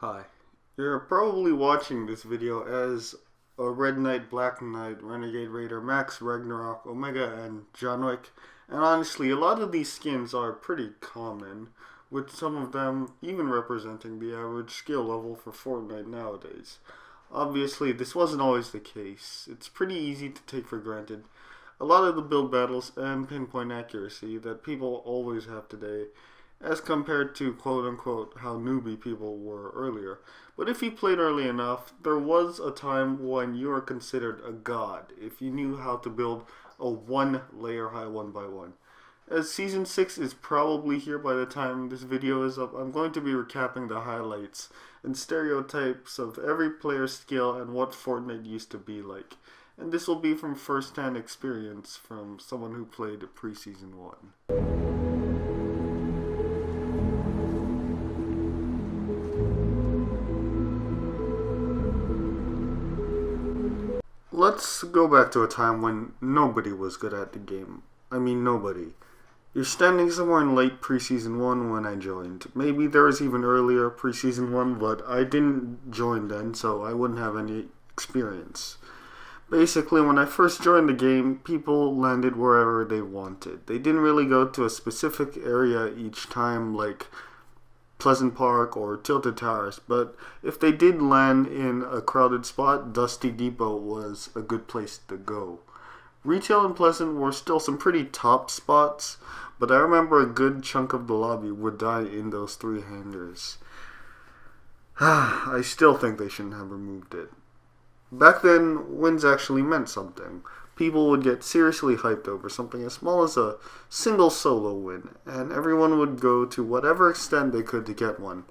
Hi. You're probably watching this video as a Red Knight, Black Knight, Renegade Raider, Max, Ragnarok, Omega, and John Wick. And honestly, a lot of these skins are pretty common, with some of them even representing the average skill level for Fortnite nowadays. Obviously, this wasn't always the case. It's pretty easy to take for granted a lot of the build battles and pinpoint accuracy that people always have today as compared to quote unquote how newbie people were earlier. But if you played early enough, there was a time when you were considered a god if you knew how to build a one layer high 1x1. As Season 6 is probably here by the time this video is up, I'm going to be recapping the highlights and stereotypes of every player's skill and what Fortnite used to be like. And this will be from first-hand experience from someone who played pre-Season 1. Let's go back to a time when nobody was good at the game. I mean, nobody. You're standing somewhere in late pre-season 1 when I joined. Maybe there was even earlier pre-season 1, but I didn't join then, so I wouldn't have any experience. Basically, when I first joined the game, people landed wherever they wanted. They didn't really go to a specific area each time, like Pleasant Park or Tilted Towers, but if they did land in a crowded spot, Dusty Depot was a good place to go. Retail and Pleasant were still some pretty top spots, but I remember a good chunk of the lobby would die in those three hangars. I still think they shouldn't have removed it. Back then, wins actually meant something. People would get seriously hyped over something as small as a single solo win, and everyone would go to whatever extent they could to get one.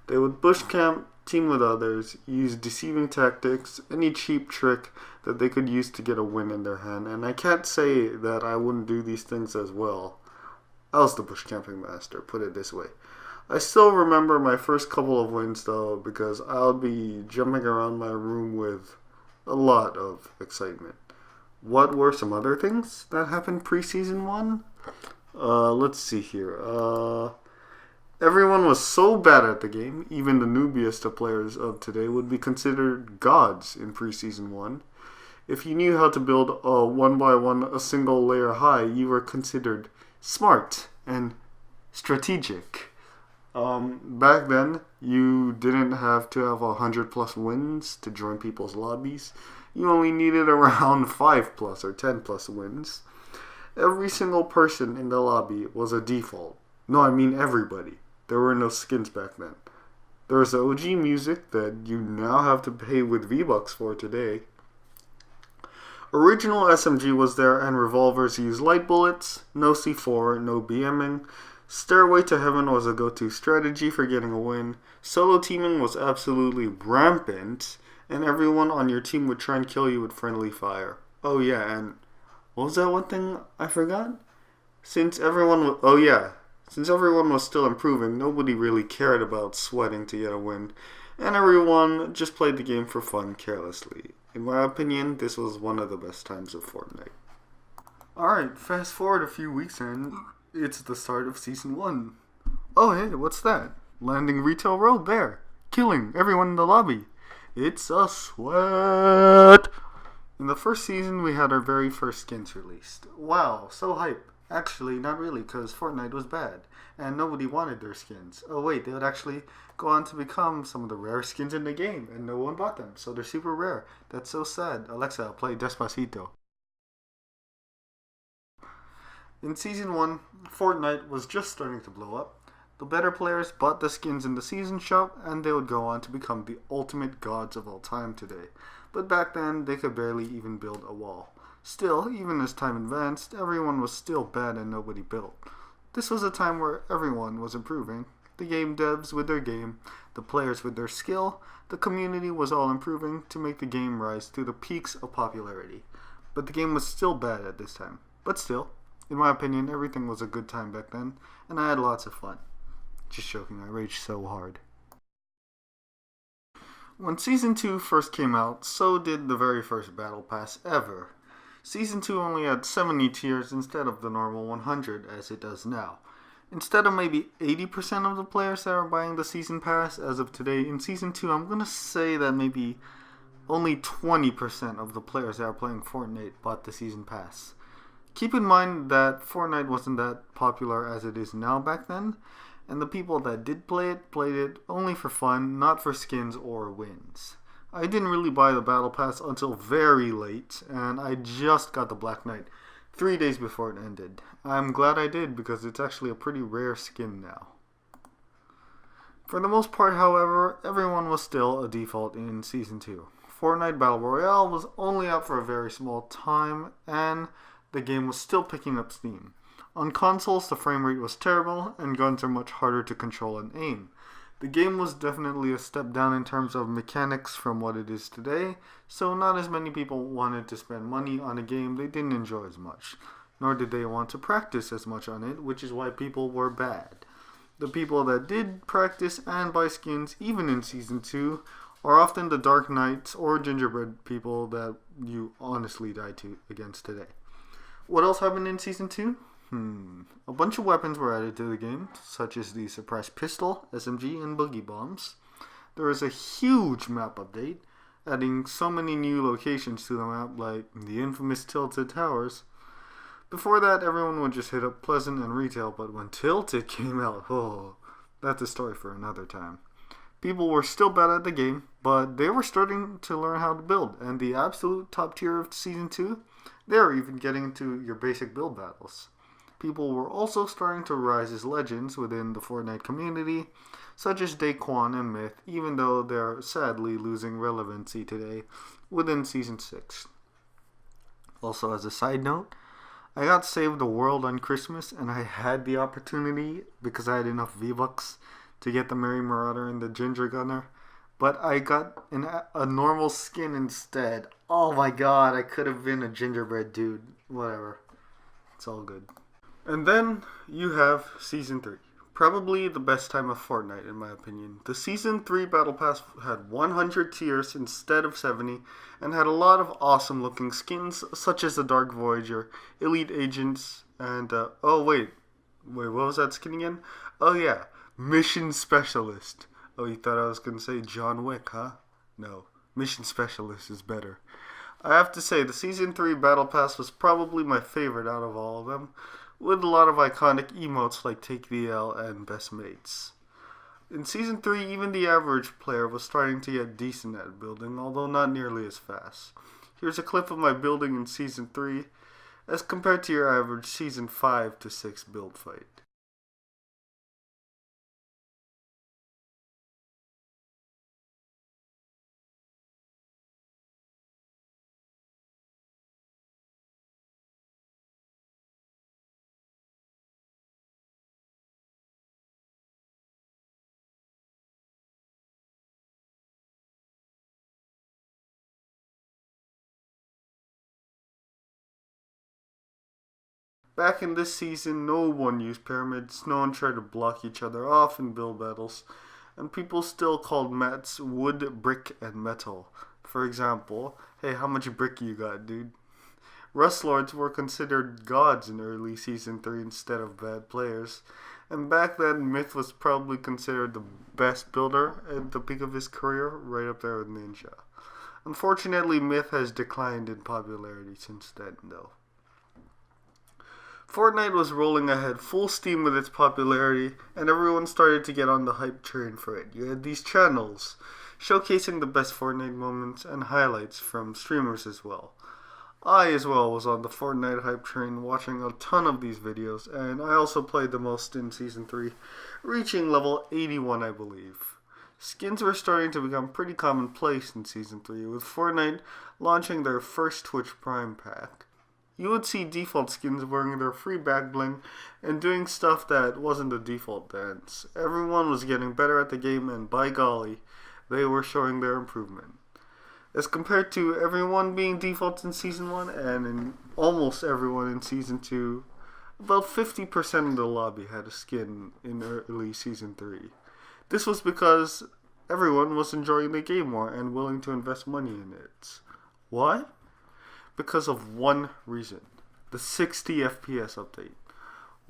They would bush camp, team with others, use deceiving tactics, any cheap trick that they could use to get a win in their hand, and I can't say that I wouldn't do these things as well. I was the bush camping master, put it this way. I still remember my first couple of wins though, because I'll be jumping around my room with a lot of excitement. What were some other things that happened pre-season 1? Let's see here. Everyone was so bad at the game, even the noobiest of players of today would be considered gods in pre-season 1. If you knew how to build a 1x1 a single layer high, you were considered smart and strategic. Back then, you didn't have to have 100 plus wins to join people's lobbies. You only needed around 5 plus or 10 plus wins. Every single person in the lobby was a default. No, I mean everybody. There were no skins back then. There was OG music that you now have to pay with V-Bucks for today. Original SMG was there and revolvers used light bullets, no C4, no BMing. Stairway to Heaven was a go-to strategy for getting a win. Solo teaming was absolutely rampant, and everyone on your team would try and kill you with friendly fire. Oh yeah, and what was that one thing I forgot? Since everyone was still improving, nobody really cared about sweating to get a win, and everyone just played the game for fun carelessly. In my opinion, this was one of the best times of Fortnite. Alright, fast forward a few weeks and it's the start of Season 1. Oh hey, what's that? Landing Retail Road there. Killing everyone in the lobby. It's a sweat. In the first season, we had our very first skins released. Wow, so hype. Actually, not really, because Fortnite was bad, and nobody wanted their skins. Oh wait, they would actually go on to become some of the rare skins in the game, and no one bought them, so they're super rare. That's so sad. Alexa, play Despacito. In Season 1, Fortnite was just starting to blow up. The better players bought the skins in the season shop, and they would go on to become the ultimate gods of all time today. But back then, they could barely even build a wall. Still, even as time advanced, everyone was still bad and nobody built. This was a time where everyone was improving. The game devs with their game, the players with their skill, the community was all improving to make the game rise to the peaks of popularity. But the game was still bad at this time. But still, in my opinion, everything was a good time back then, and I had lots of fun. Just joking, I raged so hard. When Season 2 first came out, so did the very first Battle Pass ever. Season 2 only had 70 tiers instead of the normal 100 as it does now. Instead of maybe 80% of the players that are buying the Season Pass as of today, in Season 2, I'm going to say that maybe only 20% of the players that are playing Fortnite bought the Season Pass. Keep in mind that Fortnite wasn't that popular as it is now back then, and the people that did play it played it only for fun, not for skins or wins. I didn't really buy the Battle Pass until very late, and I just got the Black Knight 3 days before it ended. I'm glad I did because it's actually a pretty rare skin now. For the most part, however, everyone was still a default in Season 2. Fortnite Battle Royale was only out for a very small time, and the game was still picking up steam. On consoles, the frame rate was terrible, and guns are much harder to control and aim. The game was definitely a step down in terms of mechanics from what it is today, so not as many people wanted to spend money on a game they didn't enjoy as much, nor did they want to practice as much on it, which is why people were bad. The people that did practice and buy skins, even in Season 2, are often the Dark Knights or Gingerbread people that you honestly die against today. What else happened in Season 2? A bunch of weapons were added to the game, such as the suppressed pistol, SMG, and boogie bombs. There was a huge map update, adding so many new locations to the map, like the infamous Tilted Towers. Before that, everyone would just hit up Pleasant and Retail, but when Tilted came out, that's a story for another time. People were still bad at the game, but they were starting to learn how to build, and the absolute top tier of Season 2, they were even getting into your basic build battles. People were also starting to rise as legends within the Fortnite community, such as Daquan and Myth, even though they're sadly losing relevancy today within Season 6. Also, as a side note, I got Save the World on Christmas, and I had the opportunity, because I had enough V-Bucks, to get the Merry Marauder and the Ginger Gunner, but I got a normal skin instead. Oh my god, I could have been a gingerbread dude. Whatever. It's all good. And then you have Season 3. Probably the best time of Fortnite, in my opinion. The Season 3 Battle Pass had 100 tiers instead of 70, and had a lot of awesome looking skins, such as the Dark Voyager, Elite Agents, and, wait, what was that skin again? Oh yeah, Mission Specialist. Oh, you thought I was going to say John Wick, huh? No, Mission Specialist is better. I have to say, the Season 3 Battle Pass was probably my favorite out of all of them, with a lot of iconic emotes like Take the L and Best Mates. In Season 3, even the average player was starting to get decent at building, although not nearly as fast. Here's a clip of my building in Season 3, as compared to your average Season 5 to 6 build fight. Back in this season, no one used pyramids, no one tried to block each other off in build battles, and people still called mats wood, brick, and metal. For example, hey, how much brick you got, dude? Rust Lords were considered gods in early Season 3 instead of bad players, and back then Myth was probably considered the best builder at the peak of his career, right up there with Ninja. Unfortunately, Myth has declined in popularity since then, though. Fortnite was rolling ahead full steam with its popularity, and everyone started to get on the hype train for it. You had these channels, showcasing the best Fortnite moments and highlights from streamers as well. I as well was on the Fortnite hype train, watching a ton of these videos, and I also played the most in Season 3, reaching level 81 I believe. Skins were starting to become pretty commonplace in Season 3, with Fortnite launching their first Twitch Prime pack. You would see default skins wearing their free back bling and doing stuff that wasn't the default dance. Everyone was getting better at the game, and by golly, they were showing their improvement. As compared to everyone being defaults in Season 1 and in almost everyone in Season 2, about 50% of the lobby had a skin in early Season 3. This was because everyone was enjoying the game more and willing to invest money in it. Why? Because of one reason: the 60 FPS update.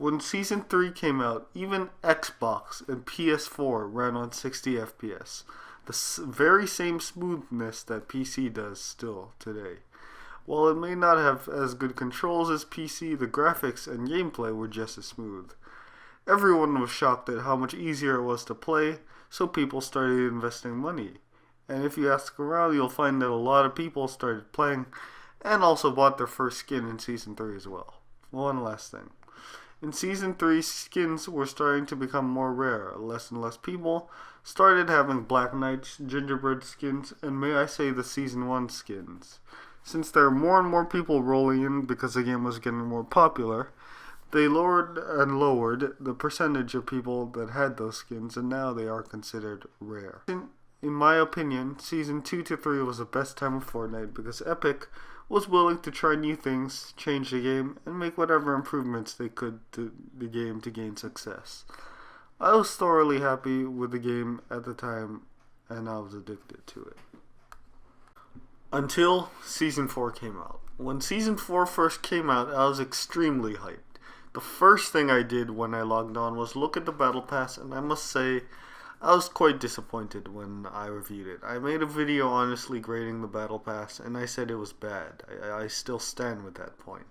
When Season 3 came out, even Xbox and PS4 ran on 60 FPS. The very same smoothness that PC does still today. While it may not have as good controls as PC, the graphics and gameplay were just as smooth. Everyone was shocked at how much easier it was to play, so people started investing money. And if you ask around, you'll find that a lot of people started playing and also bought their first skin in Season 3 as well. One last thing. In Season 3, skins were starting to become more rare. Less and less people started having Black Knights, Gingerbread skins, and may I say the Season 1 skins. Since there are more and more people rolling in because the game was getting more popular, they lowered and lowered the percentage of people that had those skins, and now they are considered rare. In my opinion, Season 2 to 3 was the best time of Fortnite because Epic was willing to try new things, change the game, and make whatever improvements they could to the game to gain success. I was thoroughly happy with the game at the time, and I was addicted to it. Until Season 4 came out. When Season 4 first came out, I was extremely hyped. The first thing I did when I logged on was look at the Battle Pass, and I must say, I was quite disappointed when I reviewed it. I made a video honestly grading the Battle Pass, and I said it was bad. I still stand with that point.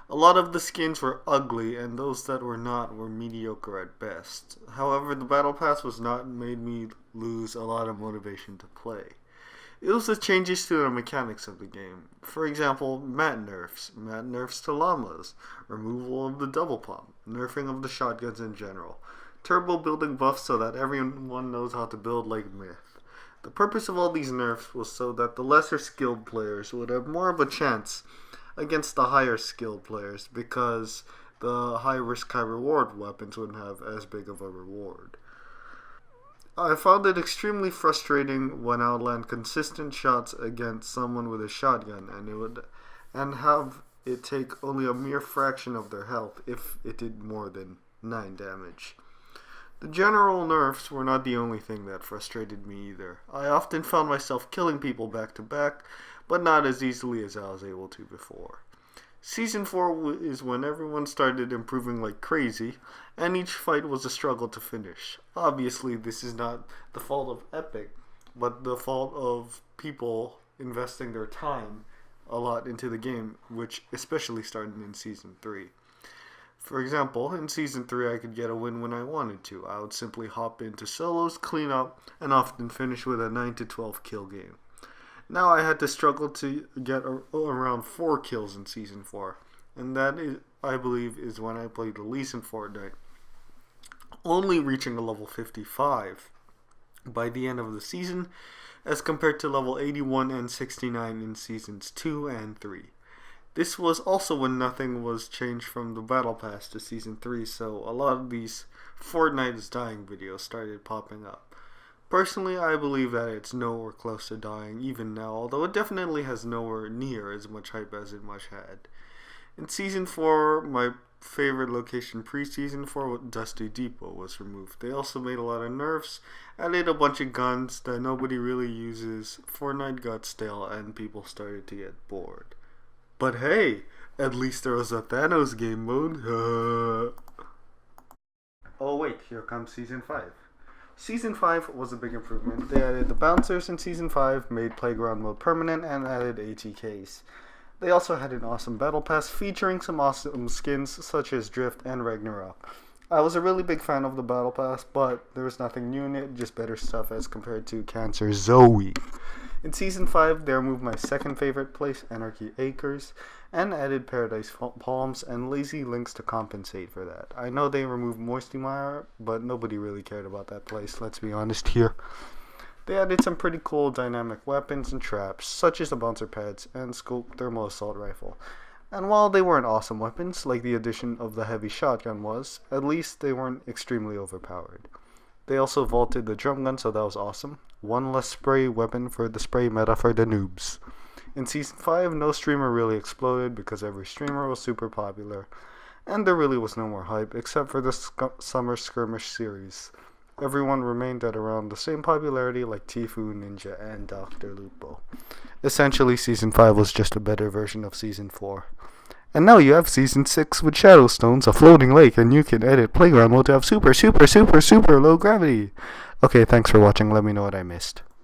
A lot of the skins were ugly, and those that were not were mediocre at best. However, the Battle Pass was not made me lose a lot of motivation to play. It was the changes to the mechanics of the game. For example, map nerfs to llamas, removal of the double pump, nerfing of the shotguns in general, turbo building buffs so that everyone knows how to build like Myth. The purpose of all these nerfs was so that the lesser skilled players would have more of a chance against the higher skilled players because the high risk high reward weapons wouldn't have as big of a reward. I found it extremely frustrating when I would land consistent shots against someone with a shotgun and have it take only a mere fraction of their health if it did more than 9 damage. The general nerfs were not the only thing that frustrated me either. I often found myself killing people back to back, but not as easily as I was able to before. Season 4 is when everyone started improving like crazy, and each fight was a struggle to finish. Obviously, this is not the fault of Epic, but the fault of people investing their time a lot into the game, which especially started in Season 3. For example, in Season 3 I could get a win when I wanted to. I would simply hop into solos, clean up, and often finish with a 9 to 12 kill game. Now I had to struggle to get around 4 kills in Season 4, and that is, I believe, is when I played the least in Fortnite, only reaching a level 55 by the end of the season, as compared to level 81 and 69 in Seasons 2 and 3. This was also when nothing was changed from the Battle Pass to Season 3, so a lot of these Fortnite is dying videos started popping up. Personally, I believe that it's nowhere close to dying even now, although it definitely has nowhere near as much hype as it much had. In Season 4, my favorite location pre-Season 4, Dusty Depot, was removed. They also made a lot of nerfs, added a bunch of guns that nobody really uses, Fortnite got stale, and people started to get bored. But hey, at least there was a Thanos game mode. Oh wait, here comes Season 5. Season 5 was a big improvement. They added the bouncers in Season 5, made Playground Mode permanent, and added ATKs. They also had an awesome Battle Pass featuring some awesome skins such as Drift and Ragnarok. I was a really big fan of the Battle Pass, but there was nothing new in it, just better stuff as compared to Cancer Zoe. In Season 5, they removed my second favorite place, Anarchy Acres, and added Paradise Palms and Lazy Links to compensate for that. I know they removed Moisty Mire, but nobody really cared about that place, let's be honest here. They added some pretty cool dynamic weapons and traps, such as the bouncer pads and scope thermal assault rifle. And while they weren't awesome weapons, like the addition of the heavy shotgun was, at least they weren't extremely overpowered. They also vaulted the drum gun, so that was awesome. One less spray weapon for the spray meta for the noobs. In Season 5, no streamer really exploded because every streamer was super popular, and there really was no more hype except for the Summer Skirmish series. Everyone remained at around the same popularity like Tifu, Ninja, and Dr. Lupo. Essentially, Season 5 was just a better version of Season 4. And now you have Season 6 with Shadowstones, a floating lake, and you can edit Playground mode to have super, super, super, super low gravity. Okay, thanks for watching. Let me know what I missed.